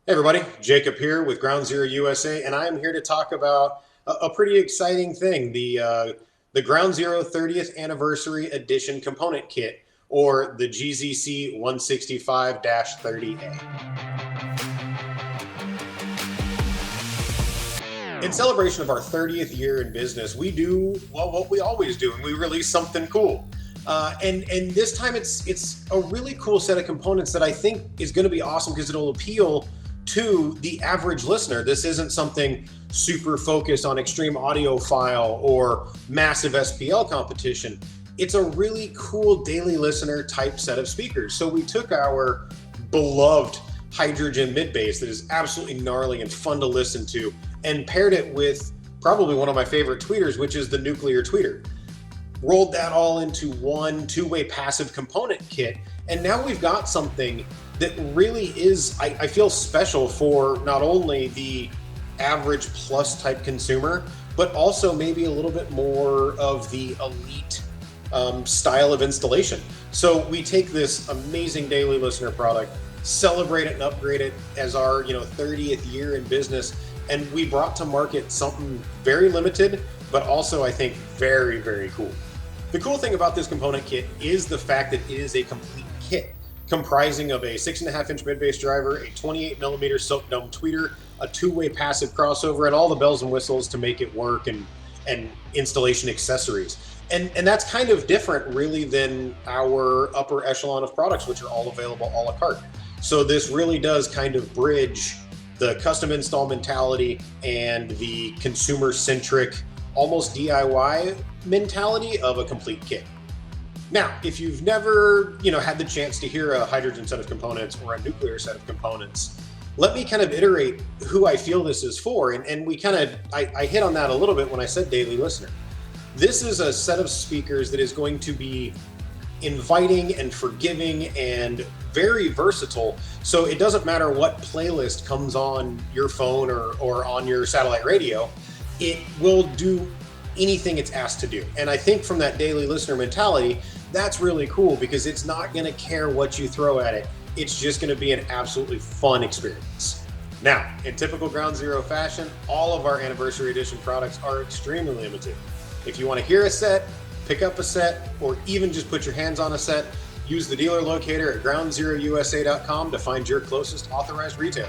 Hey everybody, Jacob here with Ground Zero USA, and I am here to talk about a pretty exciting thing, the Ground Zero 30th Anniversary Edition Component Kit, or the Gzc 165-30A. In celebration of our 30th year in business, we do what we always do, and we release something cool. And this time it's a really cool set of components that I think is going to be awesome because it'll appeal to the average listener. This isn't something super focused on extreme audiophile or massive SPL competition. It's a really cool daily listener type set of speakers. So we took our beloved hydrogen mid bass that is absolutely gnarly and fun to listen to and paired it with probably one of my favorite tweeters, which is the nuclear tweeter. Rolled that all into one two-way passive component kit, and now we've got something that really is, I feel, special for not only the average plus type consumer, but also maybe a little bit more of the elite style of installation. So we take this amazing daily listener product, celebrate it and upgrade it as our 30th year in business, and we brought to market something very limited, but also I think very, very cool. The cool thing about this component kit is the fact that it is a complete kit comprising of a 6.5-inch mid-bass driver, a 28mm silk dome tweeter, a two-way passive crossover, and all the bells and whistles to make it work, and installation accessories. And that's kind of different really than our upper echelon of products, which are all available a la carte. So this really does kind of bridge the custom install mentality and the consumer-centric, almost DIY mentality of a complete kit. Now, if you've never, had the chance to hear a hydrogen set of components or a nuclear set of components, let me kind of iterate who I feel this is for. And we I hit on that a little bit when I said daily listener. This is a set of speakers that is going to be inviting and forgiving and very versatile. So it doesn't matter what playlist comes on your phone or on your satellite radio, it will do anything it's asked to do. And I think from that daily listener mentality, that's really cool because it's not going to care what you throw at it. It's just going to be an absolutely fun experience. Now, in typical Ground Zero fashion, all of our anniversary edition products are extremely limited. If you want to hear a set, pick up a set, or even just put your hands on a set, use the dealer locator at groundzerousa.com to find your closest authorized retailer.